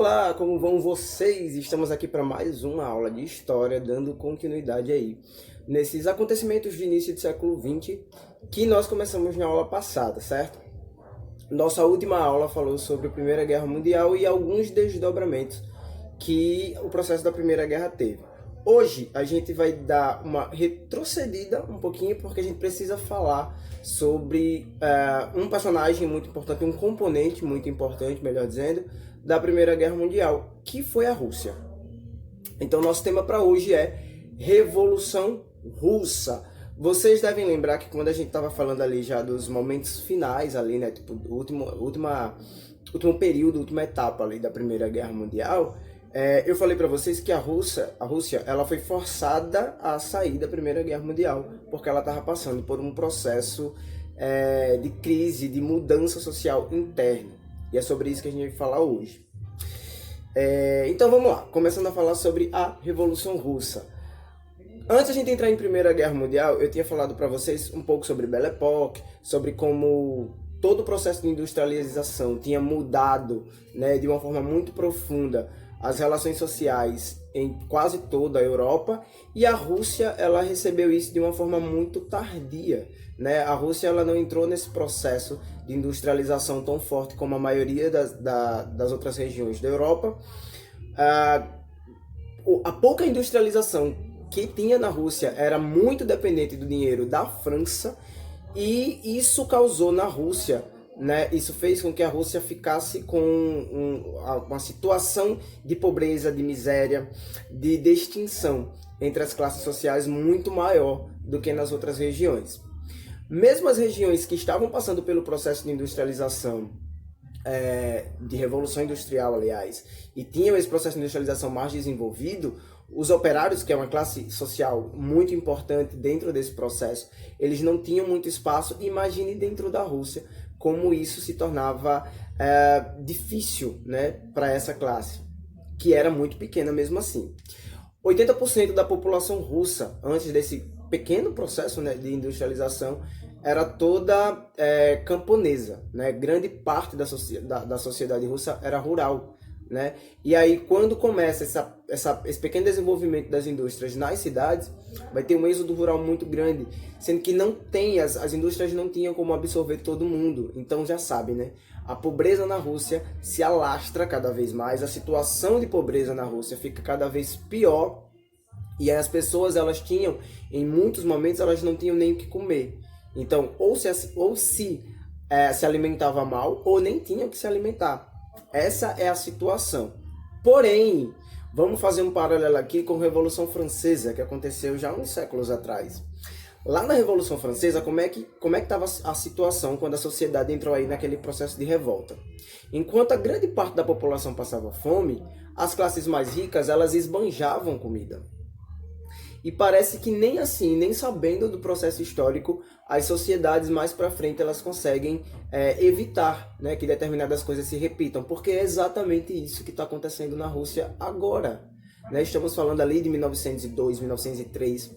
Olá, como vão vocês? Estamos aqui para mais uma aula de história, dando continuidade aí nesses acontecimentos de início do século XX que nós começamos na aula passada, certo? Nossa última aula falou sobre a Primeira Guerra Mundial e alguns desdobramentos que o processo da Primeira Guerra teve. Hoje a gente vai dar uma retrocedida um pouquinho porque a gente precisa falar sobre um personagem muito importante, um componente muito importante, melhor dizendo, da Primeira Guerra Mundial, que foi a Rússia. Então nosso tema para hoje é Revolução Russa. Vocês devem lembrar que quando a gente estava falando ali já dos momentos finais ali, né, tipo, último período, última etapa ali da Primeira Guerra Mundial, eu falei para vocês que a Rússia, ela foi forçada a sair da Primeira Guerra Mundial, porque ela estava passando por um processo de crise, de mudança social interna. E é sobre isso que a gente vai falar hoje. Então vamos lá, começando a falar sobre a Revolução Russa. Antes de a gente entrar em Primeira Guerra Mundial, eu tinha falado para vocês um pouco sobre Belle Époque, sobre como todo o processo de industrialização tinha mudado, né, de uma forma muito profunda as relações sociais em quase toda a Europa, e a Rússia ela recebeu isso de uma forma muito tardia, né? A Rússia ela não entrou nesse processo de industrialização tão forte como a maioria das outras regiões da Europa. A pouca industrialização que tinha na Rússia era muito dependente do dinheiro da França, e isso causou na Rússia, né, isso fez com que a Rússia ficasse com uma situação de pobreza, de miséria, de extinção entre as classes sociais muito maior do que nas outras regiões. Mesmo as regiões que estavam passando pelo processo de industrialização, de revolução industrial, aliás, e tinham esse processo de industrialização mais desenvolvido, os operários, que é uma classe social muito importante dentro desse processo, eles não tinham muito espaço. Imagine dentro da Rússia como isso se tornava difícil, né, para essa classe, que era muito pequena mesmo assim. 80% da população russa, antes desse pequeno processo, né, de industrialização, era toda camponesa, né? Grande parte da sociedade russa era rural, né? E aí, quando começa esse pequeno desenvolvimento das indústrias nas cidades, vai ter um êxodo rural muito grande, sendo que não tem, as indústrias não tinham como absorver todo mundo. Então já sabe, né? A pobreza na Rússia se alastra cada vez mais, a situação de pobreza na Rússia fica cada vez pior, e aí as pessoas, elas tinham, em muitos momentos, elas não tinham nem o que comer. Então, ou se alimentava mal, ou nem tinha o que se alimentar. Essa é a situação. Porém, vamos fazer um paralelo aqui com a Revolução Francesa, que aconteceu já uns séculos atrás. Lá na Revolução Francesa, como é que estava a situação quando a sociedade entrou aí naquele processo de revolta? Enquanto a grande parte da população passava fome, as classes mais ricas, elas esbanjavam comida. E parece que nem assim, nem sabendo do processo histórico, as sociedades mais para frente elas conseguem evitar, né, que determinadas coisas se repitam, porque é exatamente isso que está acontecendo na Rússia agora, né? Estamos falando ali de 1902, 1903,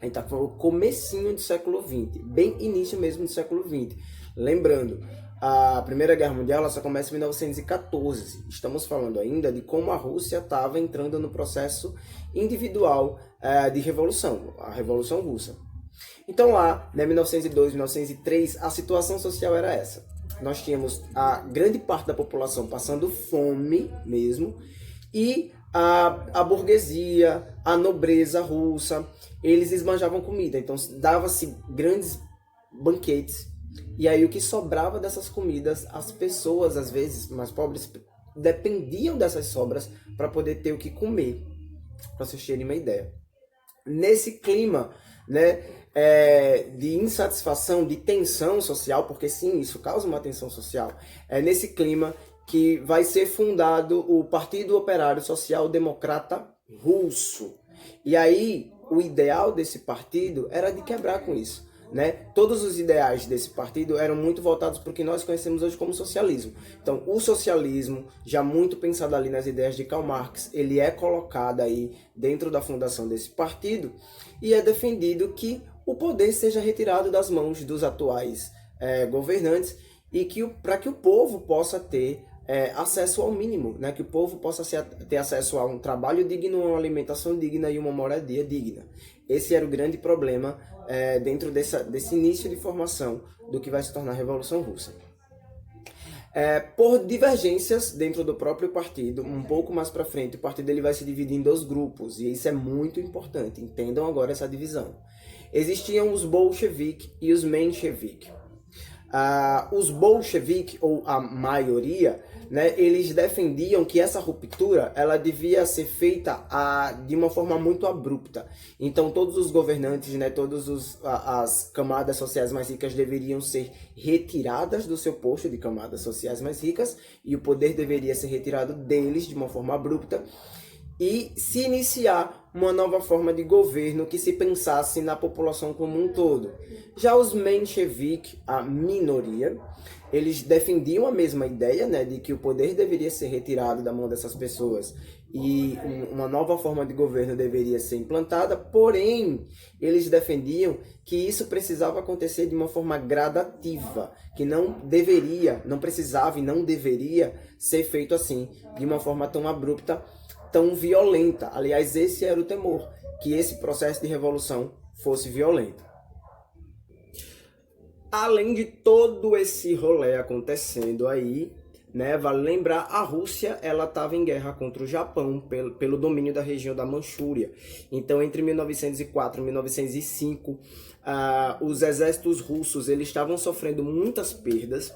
a gente está falando comecinho do século XX, bem início mesmo do século XX. Lembrando, a Primeira Guerra Mundial ela só começa em 1914. Estamos falando ainda de como a Rússia estava entrando no processo individual de revolução, a Revolução Russa. Então lá, né, 1902, 1903, a situação social era essa. Nós tínhamos a grande parte da população passando fome mesmo, e a burguesia, a nobreza russa, eles esbanjavam comida. Então dava-se grandes banquetes, e aí o que sobrava dessas comidas, as pessoas, às vezes mais pobres, dependiam dessas sobras para poder ter o que comer, para vocês terem uma ideia. Nesse clima, né, de insatisfação, de tensão social, porque sim, isso causa uma tensão social, é nesse clima que vai ser fundado o Partido Operário Social Democrata Russo. E aí, o ideal desse partido era de quebrar com isso, né? Todos os ideais desse partido eram muito voltados para o que nós conhecemos hoje como socialismo. Então, o socialismo, já muito pensado ali nas ideias de Karl Marx, ele é colocado aí dentro da fundação desse partido, e é defendido que o poder seja retirado das mãos dos atuais governantes, e que para que o povo possa ter acesso ao mínimo, né? Que o povo possa ter acesso a um trabalho digno, uma alimentação digna e uma moradia digna. Esse era o grande problema dentro desse início de formação do que vai se tornar a Revolução Russa. Por divergências dentro do próprio partido, um pouco mais para frente, o partido ele vai se dividir em 2 grupos, e isso é muito importante, entendam agora essa divisão. Existiam os bolcheviques e os mencheviques. Os bolcheviques, ou a maioria, né, eles defendiam que essa ruptura ela devia ser feita de uma forma muito abrupta. Então todos os governantes, né, todas as camadas sociais mais ricas deveriam ser retiradas do seu posto de camadas sociais mais ricas, e o poder deveria ser retirado deles de uma forma abrupta, e se iniciar uma nova forma de governo que se pensasse na população como um todo. Já os mencheviques, a minoria, eles defendiam a mesma ideia, né, de que o poder deveria ser retirado da mão dessas pessoas e uma nova forma de governo deveria ser implantada, porém, eles defendiam que isso precisava acontecer de uma forma gradativa, que não precisava e não deveria ser feito assim, de uma forma tão abrupta, tão violenta. Aliás, esse era o temor, que esse processo de revolução fosse violento. Além de todo esse rolê acontecendo aí, né, vale lembrar, a Rússia ela estava em guerra contra o Japão pelo domínio da região da Manchúria. Então, entre 1904 e 1905, os exércitos russos eles estavam sofrendo muitas perdas.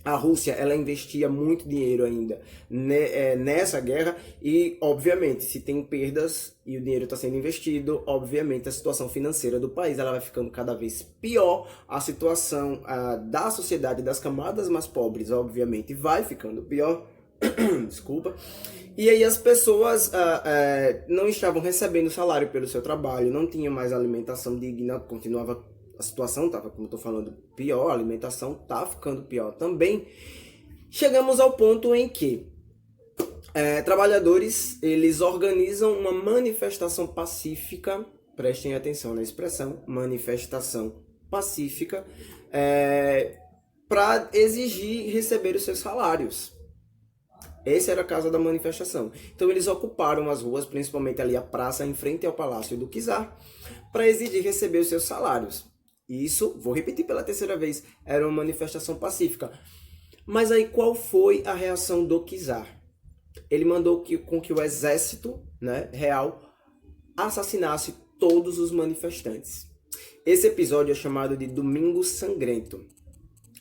A Rússia ela investia muito dinheiro ainda nessa guerra e, obviamente, se tem perdas e o dinheiro está sendo investido, obviamente a situação financeira do país ela vai ficando cada vez pior, a situação da sociedade, das camadas mais pobres, obviamente, vai ficando pior. Desculpa. E aí as pessoas não estavam recebendo salário pelo seu trabalho, não tinham mais alimentação digna, a situação estava, como eu estou falando, pior, a alimentação está ficando pior também. Chegamos ao ponto em que trabalhadores, eles organizam uma manifestação pacífica, prestem atenção na expressão, manifestação pacífica, para exigir receber os seus salários. Essa era a causa da manifestação. Então eles ocuparam as ruas, principalmente ali a praça em frente ao Palácio do Czar, para exigir receber os seus salários. Isso, vou repetir pela 3ª vez, era uma manifestação pacífica. Mas aí qual foi a reação do Czar? Ele mandou com que o exército, né, real assassinasse todos os manifestantes. Esse episódio é chamado de Domingo Sangrento.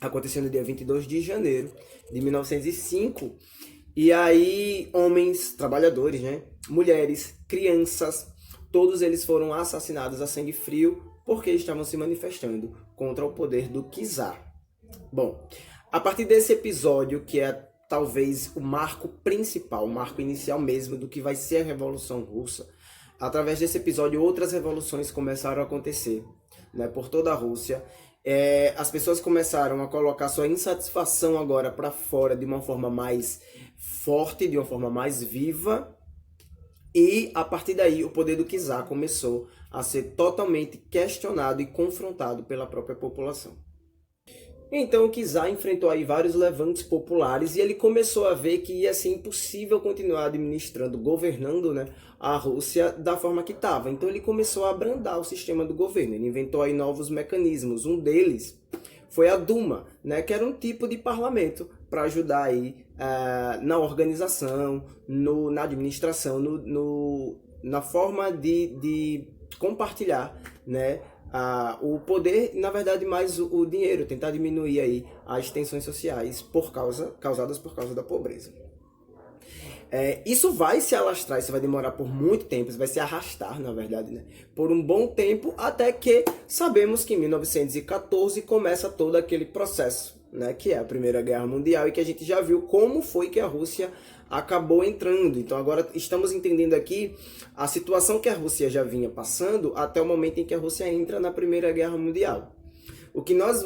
Aconteceu no dia 22 de janeiro de 1905. E aí homens, trabalhadores, né, mulheres, crianças, todos eles foram assassinados a sangue frio, porque estavam se manifestando contra o poder do Czar. Bom, a partir desse episódio, que é talvez o marco principal, o marco inicial mesmo do que vai ser a Revolução Russa, através desse episódio outras revoluções começaram a acontecer, né, por toda a Rússia. As pessoas começaram a colocar sua insatisfação agora para fora de uma forma mais forte, de uma forma mais viva, e a partir daí o poder do Czar começou a ser totalmente questionado e confrontado pela própria população. Então o Czar enfrentou aí vários levantes populares e ele começou a ver que ia ser impossível continuar administrando, governando, né, a Rússia da forma que estava. Então ele começou a abrandar o sistema do governo, ele inventou aí novos mecanismos. Um deles foi a Duma, né, que era um tipo de parlamento para ajudar aí na organização, na administração, na forma de compartilhar, né, o poder, na verdade, mais o dinheiro, tentar diminuir aí as tensões sociais causadas por causa da pobreza. Isso vai se alastrar, isso vai demorar por muito tempo, isso vai se arrastar, na verdade, né, por um bom tempo, até que sabemos que em 1914 começa todo aquele processo, né, que é a Primeira Guerra Mundial, e que a gente já viu como foi que a Rússia acabou entrando. Então agora estamos entendendo aqui a situação que a Rússia já vinha passando até o momento em que a Rússia entra na Primeira Guerra Mundial. O que nós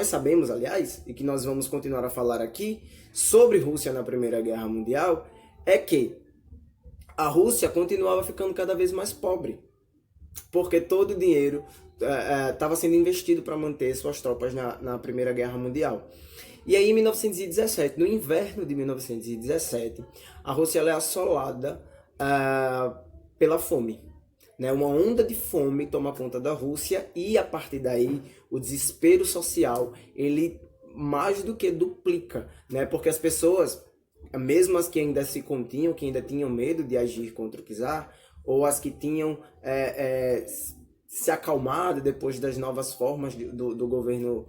sabemos, aliás, e que nós vamos continuar a falar aqui sobre Rússia na Primeira Guerra Mundial, é que a Rússia continuava ficando cada vez mais pobre, porque todo o dinheiro estava sendo investido para manter suas tropas na Primeira Guerra Mundial. E aí, em 1917, no inverno de 1917, a Rússia ela é assolada pela fome. Né? Uma onda de fome toma conta da Rússia e, a partir daí, o desespero social, ele mais do que duplica, né? Porque as pessoas, mesmo as que ainda se continham, que ainda tinham medo de agir contra o czar, ou as que tinham se acalmado depois das novas formas do governo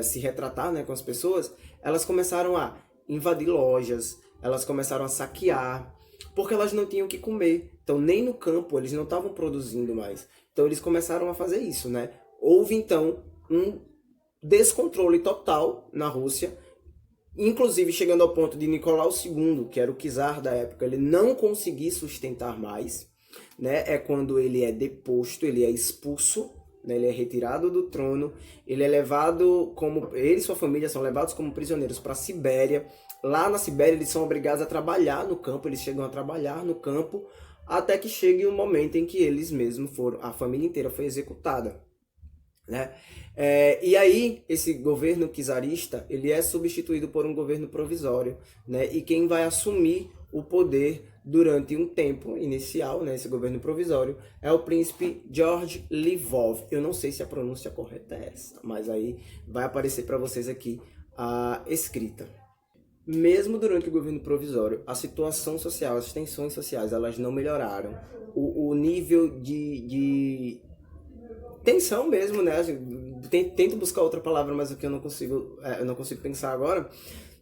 se retratar, né, com as pessoas, elas começaram a invadir lojas, elas começaram a saquear, porque elas não tinham o que comer. Então, nem no campo eles não estavam produzindo mais. Então, eles começaram a fazer isso, né? Houve, então, um descontrole total na Rússia, inclusive chegando ao ponto de Nicolau II, que era o czar da época, ele não conseguir sustentar mais, né? É quando ele é deposto, ele é expulso, né? Ele é retirado do trono, ele é levado ele e sua família são levados como prisioneiros para a Sibéria. Lá na Sibéria eles são obrigados a trabalhar no campo, eles chegam a trabalhar no campo, até que chegue o momento em que eles mesmos a família inteira foi executada, né? E aí esse governo czarista ele é substituído por um governo provisório, né? E quem vai assumir o poder durante um tempo inicial, né, esse governo provisório, é o príncipe George Lvov. Eu não sei se a pronúncia correta é essa, mas aí vai aparecer para vocês aqui a escrita. Mesmo durante o governo provisório, a situação social, as tensões sociais, elas não melhoraram. O nível de tensão mesmo, né? Tento buscar outra palavra, mas o que eu não consigo pensar agora,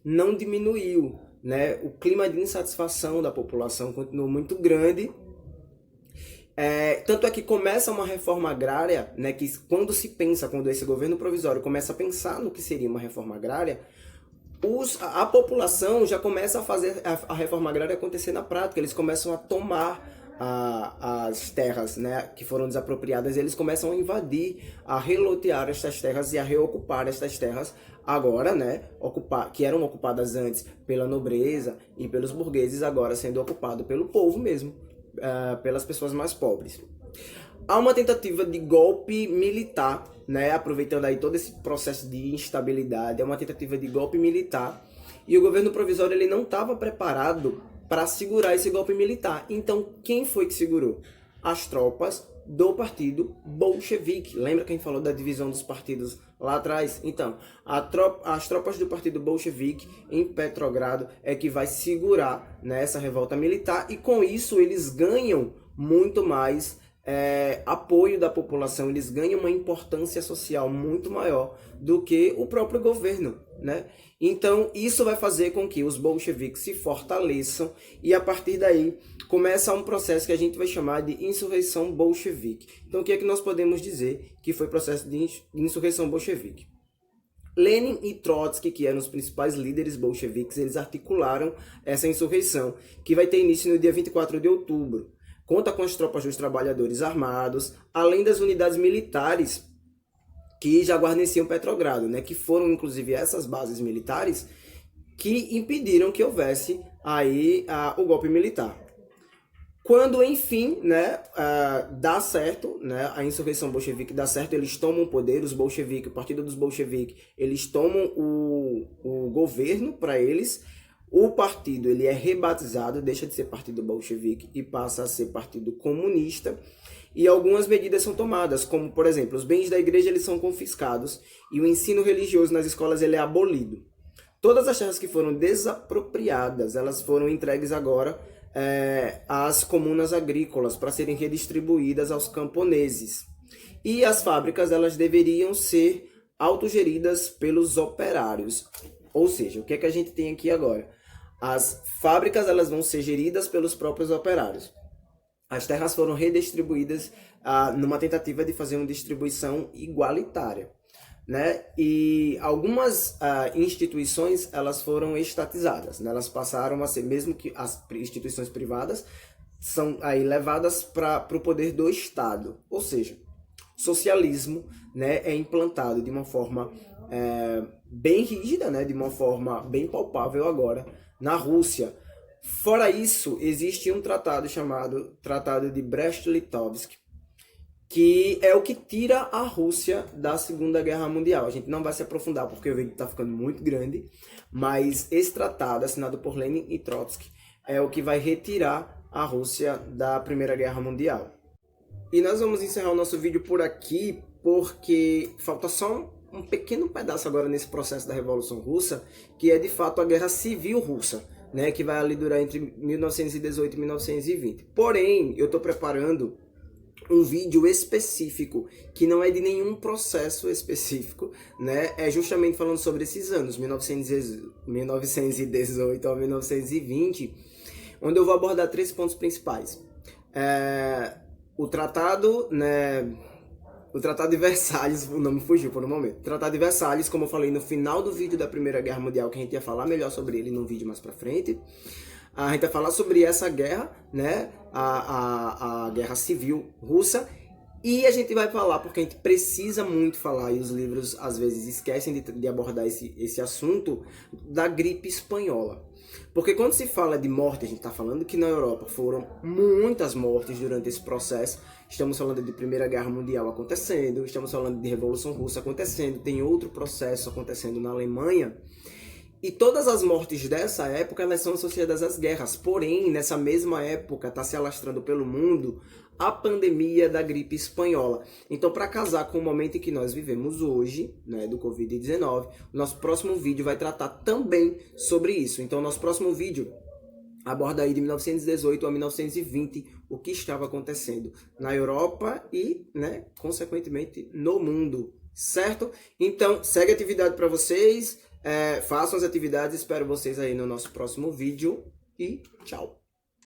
não diminuiu, né? O clima de insatisfação da população continuou muito grande. Tanto é que começa uma reforma agrária, né? Que quando esse governo provisório começa a pensar no que seria uma reforma agrária, a população já começa a fazer a reforma agrária acontecer na prática. Eles começam a tomar as terras, né, que foram desapropriadas, eles começam a invadir, a relotear estas terras e a reocupar estas terras agora, né, que eram ocupadas antes pela nobreza e pelos burgueses, agora sendo ocupado pelo povo mesmo, pelas pessoas mais pobres. Há uma tentativa de golpe militar, né, aproveitando aí todo esse processo de instabilidade, é uma tentativa de golpe militar, e o governo provisório ele não estava preparado para segurar esse golpe militar. Então, quem foi que segurou? As tropas do partido bolchevique. Lembra que a gente falou da divisão dos partidos lá atrás? Então, as tropas do partido bolchevique em Petrogrado é que vai segurar, né, essa revolta militar, e com isso eles ganham muito mais apoio da população, eles ganham uma importância social muito maior do que o próprio governo, né? Então isso vai fazer com que os bolcheviques se fortaleçam, e a partir daí começa um processo que a gente vai chamar de insurreição bolchevique. Então o que é que nós podemos dizer que foi o processo de insurreição bolchevique? Lenin e Trotsky, que eram os principais líderes bolcheviques, eles articularam essa insurreição, que vai ter início no dia 24 de outubro. Conta com as tropas dos trabalhadores armados, além das unidades militares que já guarneciam Petrogrado, né? Que foram inclusive essas bases militares que impediram que houvesse aí o golpe militar. Quando, enfim, né, dá certo, né, a insurreição bolchevique dá certo, eles tomam o poder, os bolcheviques, o partido dos bolcheviques, eles tomam o governo para eles. O partido ele é rebatizado, deixa de ser partido bolchevique e passa a ser partido comunista, e algumas medidas são tomadas, como, por exemplo, os bens da igreja eles são confiscados e o ensino religioso nas escolas ele é abolido. Todas as terras que foram desapropriadas, elas foram entregues agora às comunas agrícolas para serem redistribuídas aos camponeses. E as fábricas elas deveriam ser autogeridas pelos operários. Ou seja, o que é que a gente tem aqui agora? As fábricas elas vão ser geridas pelos próprios operários. As terras foram redistribuídas numa tentativa de fazer uma distribuição igualitária, né? E algumas instituições elas foram estatizadas, né? Elas passaram a ser, mesmo que as instituições privadas, são aí levadas para o poder do Estado. Ou seja, socialismo, né, é implantado de uma forma bem rígida, né, de uma forma bem palpável agora na Rússia. Fora isso, existe um tratado chamado Tratado de Brest-Litovsk, que é o que tira a Rússia da Segunda Guerra Mundial. A gente não vai se aprofundar porque o vídeo está ficando muito grande, mas esse tratado, assinado por Lenin e Trotsky, é o que vai retirar a Rússia da Primeira Guerra Mundial. E nós vamos encerrar o nosso vídeo por aqui, porque falta só um pequeno pedaço agora nesse processo da Revolução Russa, que é de fato a Guerra Civil Russa, né, que vai ali durar entre 1918 e 1920. Porém, eu estou preparando um vídeo específico, que não é de nenhum processo específico, né? É justamente falando sobre esses anos, 1918 a 1920, onde eu vou abordar 3 pontos principais. O Tratado, né? O Tratado de Versalhes, o nome fugiu por um momento. O Tratado de Versalhes, como eu falei no final do vídeo da Primeira Guerra Mundial, que a gente ia falar melhor sobre ele num vídeo mais pra frente. A gente vai falar sobre essa guerra, né? A Guerra Civil Russa. E a gente vai falar, porque a gente precisa muito falar, e os livros às vezes esquecem de abordar esse assunto, da gripe espanhola. Porque quando se fala de morte, a gente está falando que na Europa foram muitas mortes durante esse processo. Estamos falando de Primeira Guerra Mundial acontecendo, estamos falando de Revolução Russa acontecendo, tem outro processo acontecendo na Alemanha. E todas as mortes dessa época, elas são associadas às guerras. Porém, nessa mesma época, está se alastrando pelo mundo a pandemia da gripe espanhola. Então, para casar com o momento em que nós vivemos hoje, né, do Covid-19, o nosso próximo vídeo vai tratar também sobre isso. Então, o nosso próximo vídeo aborda aí de 1918 a 1920 o que estava acontecendo na Europa e, né, consequentemente, no mundo, certo? Então, segue a atividade para vocês. Façam as atividades, espero vocês aí no nosso próximo vídeo e tchau!